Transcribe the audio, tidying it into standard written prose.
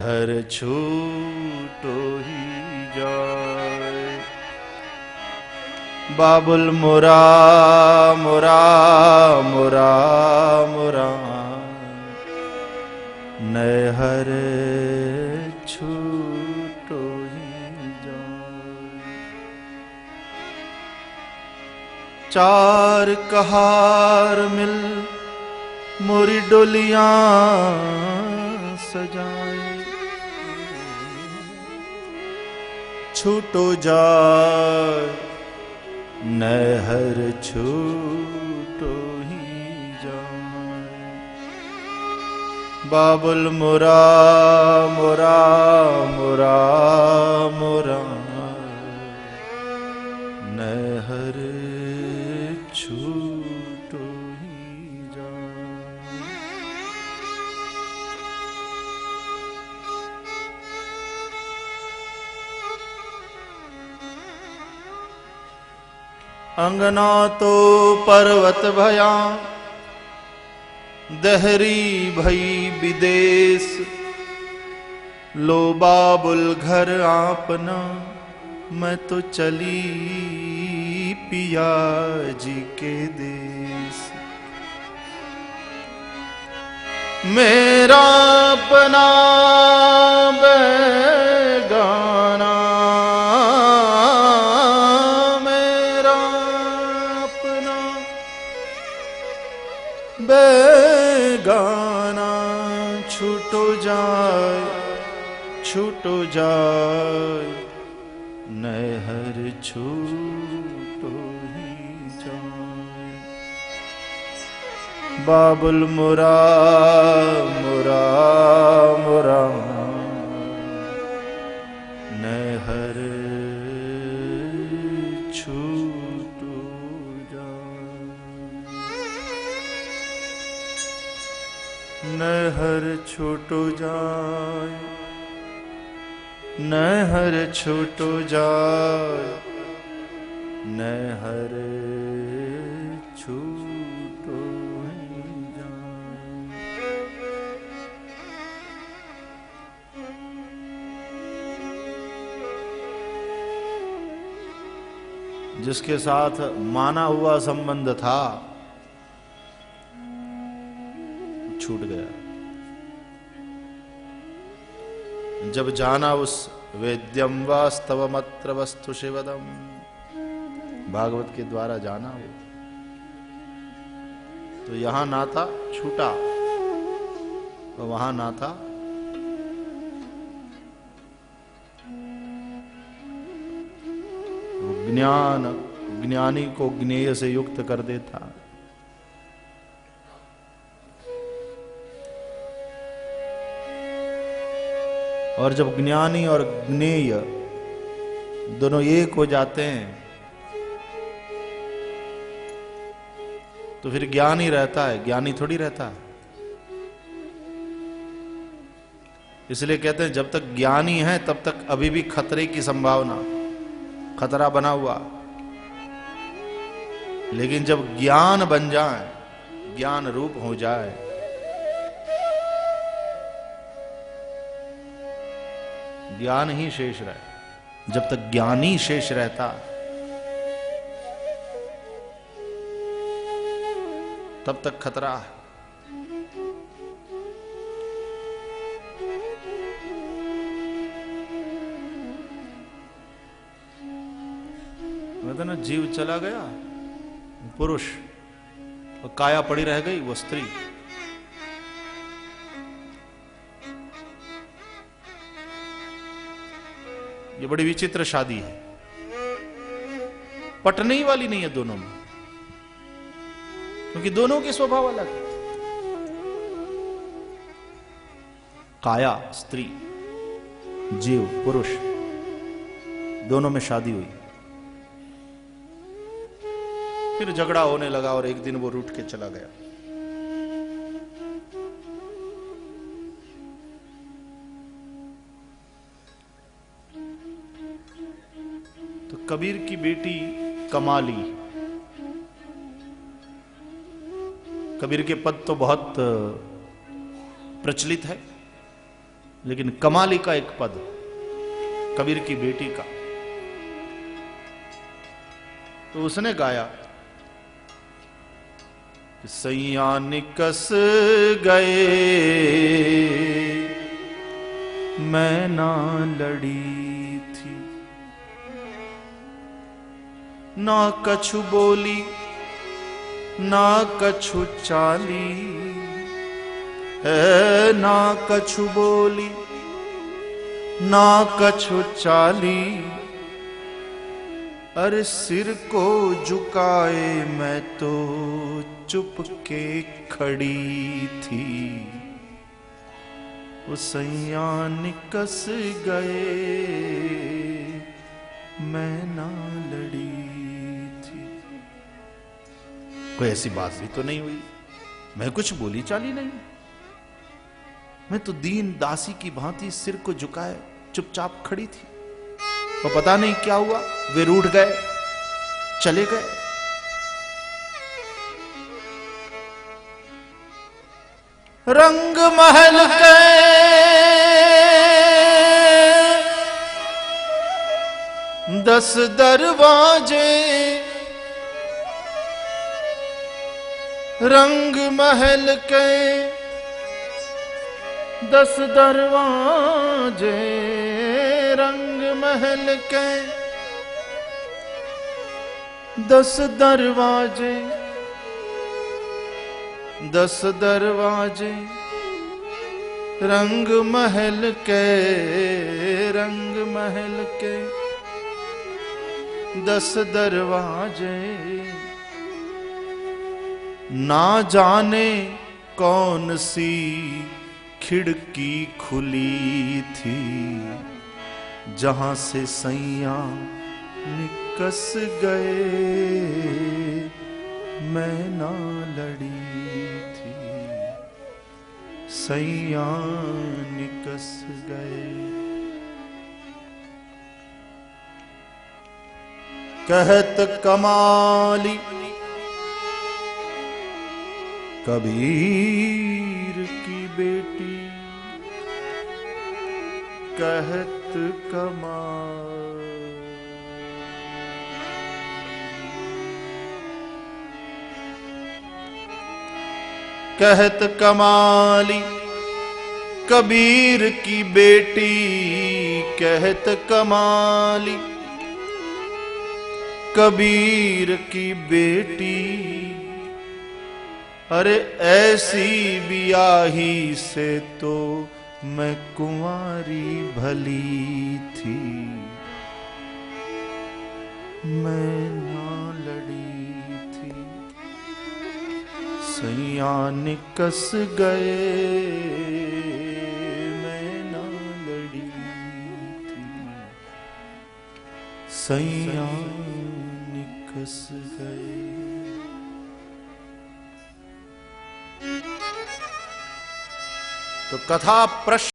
हर छूटो ही जाए। बाबुल मुरा मुरा मुरा मुरा नए हर छूटो ही जाए। चार कहार मिल मोरी डोलियां सजाए। छूटो जाए नए हर छूटो ही जाए। बाबुल मुरा मुरा मुरा मुरा नए हर छूटो ही जाए। अंगना तो पर्वत भया दहरी भई विदेश। लो बाबुल घर आपना मैं तो चली पिया जी के देश। मेरा अपना बेगाना मेरा अपना बेगाना छूटो जाए छूटो जाए नए हर छूटो ही जाए। बाबुल मुरा मुरा मुरा नए हर छूटो जाए। नए हर छूटो जाए नए हर छूटो जाए नए हर छूटो ही जाए। जिसके साथ माना हुआ संबंध था छूट गया। जब जाना उस वेद्यम वास्तवमत्र वस्तु शिवदम भागवत के द्वारा जाना हो तो यहां नाता छूटा और वहां नाता ज्ञान ज्ञानी को ज्ञेय से युक्त कर देता। और जब ज्ञानी और ज्ञेय दोनों एक हो जाते हैं तो फिर ज्ञान ही रहता है, ज्ञानी थोड़ी रहता है। इसलिए कहते हैं जब तक ज्ञानी है तब तक अभी भी खतरे की संभावना, खतरा बना हुआ। लेकिन जब ज्ञान बन जाए, ज्ञान रूप हो जाए, ज्ञान ही शेष रहे। जब तक ज्ञानी शेष रहता तब तक खतरा है। ना जीव चला गया पुरुष और काया पड़ी रह गई वो स्त्री। ये बड़ी विचित्र शादी है, पटने ही वाली नहीं है दोनों में, क्योंकि दोनों के स्वभाव अलग है। काया स्त्री, जीव पुरुष, दोनों में शादी हुई। फिर झगड़ा होने लगा और एक दिन वो रूठ के चला गया। तो कबीर की बेटी कमाली, कबीर के पद तो बहुत प्रचलित है। लेकिन कमाली का एक पद कबीर की बेटी का, तो उसने गाया, सैया निकस गए मैं ना लड़ी थी, ना कछु बोली ना कछु चाली है, ना कछु बोली ना कछु चाली, अरे सिर को झुकाए मैं तो चुप के खड़ी थी, वो सैया निकस गए मैं ना लड़ी थी। कोई ऐसी बात भी तो नहीं हुई, मैं कुछ बोली चाली नहीं, मैं तो दीन दासी की भांति सिर को झुकाए चुपचाप खड़ी थी। तो पता नहीं क्या हुआ, वे रूठ गए, चले गए। रंग महल के दस दरवाजे, रंग महल के 10 दरवाजे, रंग महल के 10 दरवाजे, 10 दरवाजे, रंग महल के, रंग महल के 10 दरवाजे, ना जाने कौन सी खिड़की खुली थी, जहां से सैया निकस गए मैं ना लड़ी थी, सैया निकस गए। कहत कमाली कबीर की बेटी, कहत कमाल, कहत कमाली कबीर की बेटी, कहत कमाली कबीर की बेटी, अरे ऐसी बियाही से तो मैं कुंवारी भली थी, मैं ना लड़ी थी, सैया निकस गए मैं ना लड़ी थी, सैया निकस गए। तो कथा प्रश्न